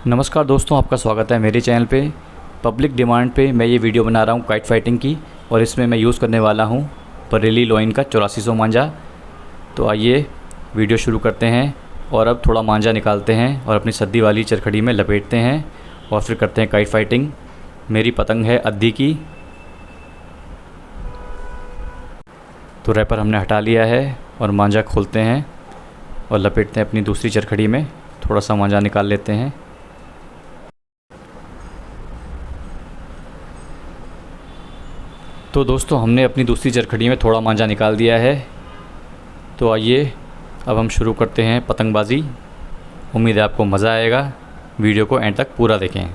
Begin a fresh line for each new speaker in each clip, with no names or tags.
नमस्कार दोस्तों, आपका स्वागत है मेरे चैनल पे। पब्लिक डिमांड पे मैं ये वीडियो बना रहा हूँ काइट फाइटिंग की, और इसमें मैं यूज़ करने वाला हूँ बरेली लोइन का 8400 मांझा। तो आइए वीडियो शुरू करते हैं और अब थोड़ा मांझा निकालते हैं और अपनी सद्दी वाली चरखड़ी में लपेटते हैं और फिर करते हैं काइट फाइटिंग। मेरी पतंग है अद्दी की। तो रैपर हमने हटा लिया है और मांझा खोलते हैं और लपेटते हैं अपनी दूसरी चरखड़ी में। थोड़ा सा मांझा निकाल लेते हैं। तो दोस्तों, हमने अपनी दूसरी चरखड़ी में थोड़ा मांझा निकाल दिया है। तो आइए अब हम शुरू करते हैं पतंगबाजी। उम्मीद है आपको मज़ा आएगा, वीडियो को एंड तक पूरा देखें।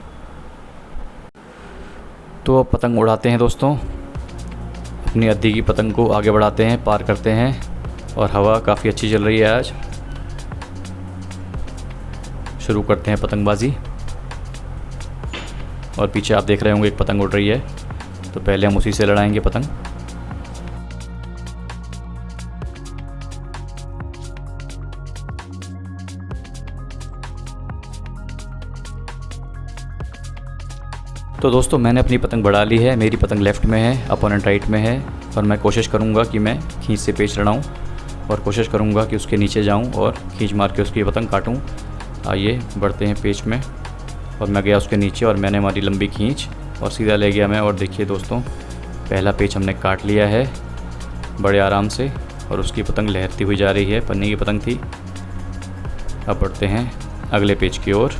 तो अब पतंग उड़ाते हैं दोस्तों। अपनी अद्दी की पतंग को आगे बढ़ाते हैं, पार करते हैं, और हवा काफ़ी अच्छी चल रही है आज। शुरू करते हैं पतंगबाजी। और पीछे आप देख रहे होंगे एक पतंग उड़ रही है, तो पहले हम उसी से लड़ाएंगे पतंग। तो दोस्तों, मैंने अपनी पतंग बढ़ा ली है। मेरी पतंग लेफ़्ट में है, अपोनेंट राइट में है, और मैं कोशिश करूंगा कि मैं खींच से पेच लड़ाऊं और कोशिश करूंगा कि उसके नीचे जाऊं और खींच मार के उसकी पतंग काटूं। आइए बढ़ते हैं पेच में। और मैं गया उसके नीचे और मैंने हमारी लंबी खींच और सीधा ले गया मैं। और देखिए दोस्तों, पहला पेच हमने काट लिया है बड़े आराम से, और उसकी पतंग लहरती हुई जा रही है। पन्नी की पतंग थी। अब बढ़ते हैं अगले पेच की ओर।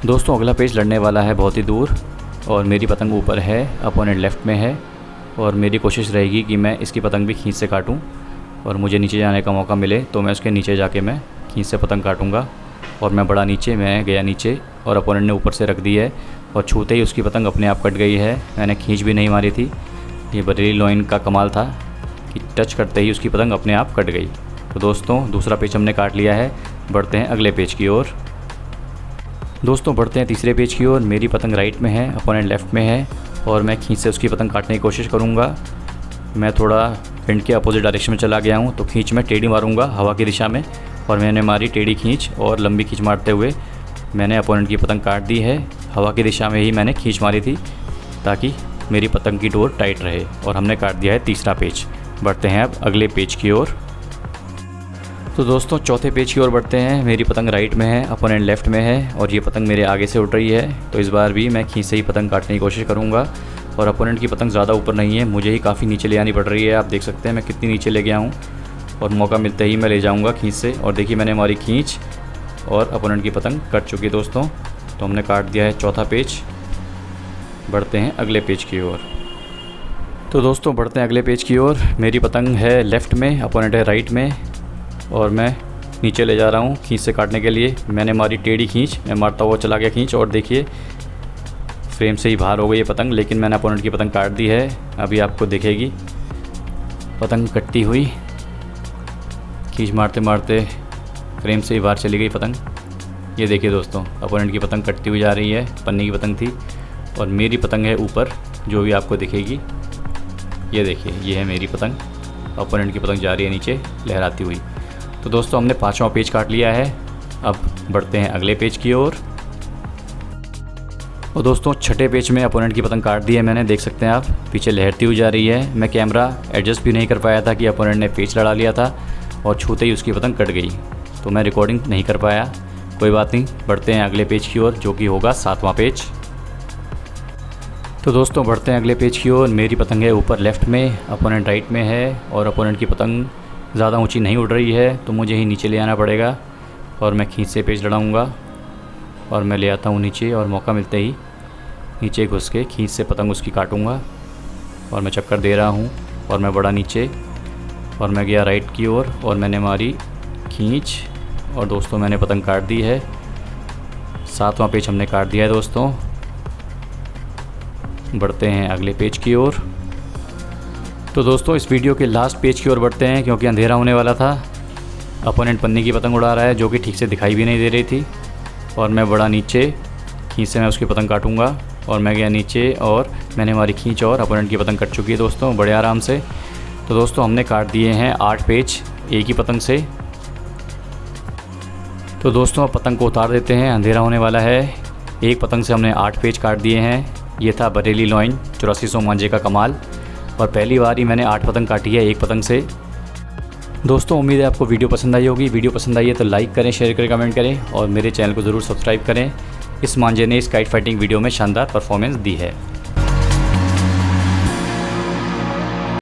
दोस्तों, अगला पेच लड़ने वाला है बहुत ही दूर, और मेरी पतंग ऊपर है, अपोनेंट लेफ़्ट में है। और मेरी कोशिश रहेगी कि मैं इसकी पतंग भी खींच से काटूं, और मुझे नीचे जाने का मौका मिले तो मैं उसके नीचे जाके मैं खींच से पतंग काटूंगा। और मैं बड़ा नीचे, मैं गया नीचे और अपोनेंट ने ऊपर से रख दी है, और छूते ही उसकी पतंग अपने आप कट गई है। मैंने खींच भी नहीं मारी थी। ये बरेली लोइन का कमाल था कि टच करते ही उसकी पतंग अपने आप कट गई। तो दोस्तों, दूसरा पेच हमने काट लिया है। बढ़ते हैं अगले पेच की ओर। दोस्तों, बढ़ते हैं तीसरे पेच की ओर। मेरी पतंग राइट में है, अपोनेंट लेफ़्ट में है, और मैं खींच से उसकी पतंग काटने की कोशिश करूँगा। मैं थोड़ा विंड के अपोजिट डायरेक्शन में चला गया हूँ, तो खींच में टेढ़ी मारूँगा हवा की दिशा में, और मैंने मारी टेढ़ी खींच, और लंबी खींच मारते हुए मैंने अपोनेंट की पतंग काट दी है। हवा की दिशा में ही मैंने खींच मारी थी ताकि मेरी पतंग की डोर टाइट रहे, और हमने काट दिया है तीसरा पेच। बढ़ते हैं अब अगले पेच की ओर। तो दोस्तों, चौथे पेच की ओर बढ़ते हैं। मेरी पतंग राइट में है, अपोनेंट लेफ़्ट में है, और ये पतंग मेरे आगे से उड़ रही है। तो इस बार भी मैं खींच से ही पतंग काटने की कोशिश करूँगा, और अपोनेंट की पतंग ज़्यादा ऊपर नहीं है, मुझे ही काफ़ी नीचे ले आनी पड़ रही है। आप देख सकते हैं मैं कितनी नीचे ले गया हूँ, और मौका मिलते ही मैं ले जाऊँगा खींच से। और देखिए, मैंने हमारी खींच और अपोनेंट की पतंग कट चुकी है दोस्तों। तो हमने काट दिया है चौथा पेच। बढ़ते हैं अगले पेच की ओर। तो दोस्तों, बढ़ते हैं अगले पेच की ओर। मेरी पतंग है लेफ़्ट में, अपोनेंट है राइट में, और मैं नीचे ले जा रहा हूँ खींच से काटने के लिए। मैंने मारी टेढ़ी खींच, मैं मारता हुआ चला गया खींच, और देखिए फ्रेम से ही बाहर हो गई ये पतंग, लेकिन मैंने अपोनेंट की पतंग काट दी है। अभी आपको दिखेगी पतंग कटती हुई। खींच मारते मारते फ्रेम से ही बाहर चली गई पतंग। ये देखिए दोस्तों, अपोनेंट की पतंग कटती हुई जा रही है। पन्नी की पतंग थी, और मेरी पतंग है ऊपर, जो भी आपको दिखेगी। ये देखिए, ये है मेरी पतंग। अपोनेंट की पतंग जा रही है नीचे लहराती हुई। तो दोस्तों, हमने पांचवा पेच काट लिया है। अब बढ़ते हैं अगले पेच की ओर। और दोस्तों, छठे पेच में अपोनेंट की पतंग काट दी है मैंने। देख सकते हैं आप, पीछे लहरती हुई जा रही है। मैं कैमरा एडजस्ट भी नहीं कर पाया था कि अपोनेंट ने पेच लड़ा लिया था, और छूते ही उसकी पतंग कट गई, तो मैं रिकॉर्डिंग नहीं कर पाया। कोई बात नहीं, बढ़ते हैं अगले पेज की ओर, जो कि होगा सातवां पेज। तो दोस्तों, बढ़ते हैं अगले पेज की ओर। मेरी पतंग है ऊपर लेफ़्ट में, अपोनेंट राइट में है, और अपोनेंट की पतंग ज़्यादा ऊंची नहीं उड़ रही है, तो मुझे ही नीचे ले आना पड़ेगा, और मैं खींच से पेच लड़ाऊँगा। और मैं ले आता हूँ नीचे, और मौका मिलते ही नीचे घुस के खींच से पतंग उसकी काटूँगा। और मैं चक्कर दे रहा हूँ, और मैं बड़ा नीचे, और मैं गया राइट की ओर, और मैंने मारी खींच, और दोस्तों मैंने पतंग काट दी है। सातवां पेच हमने काट दिया है दोस्तों। बढ़ते हैं अगले पेज की ओर। तो दोस्तों, इस वीडियो के लास्ट पेज की ओर बढ़ते हैं, क्योंकि अंधेरा होने वाला था। अपोनेंट पन्नी की पतंग उड़ा रहा है, जो कि ठीक से दिखाई भी नहीं दे रही थी, और मैं बड़ा नीचे, खींच से मैं उसकी पतंग काटूँगा। और मैं गया नीचे, और मैंने हमारी खींच, और अपोनेंट की पतंग कट चुकी है दोस्तों बड़े आराम से। तो दोस्तों, हमने काट दिए हैं 8 पेच एक ही पतंग से। तो दोस्तों अब पतंग को उतार देते हैं, अंधेरा होने वाला है। एक पतंग से हमने 8 पेच काट दिए हैं। ये था बरेली लॉइन 8400 मांझे का कमाल, और पहली बार ही मैंने 8 पतंग काटी है एक पतंग से। दोस्तों उम्मीद है आपको वीडियो पसंद आई होगी। वीडियो पसंद आई है तो लाइक करें, शेयर करें, कमेंट करें और मेरे चैनल को ज़रूर सब्सक्राइब करें। इस मांझे ने इस काइट फाइटिंग वीडियो में शानदार परफॉर्मेंस दी है।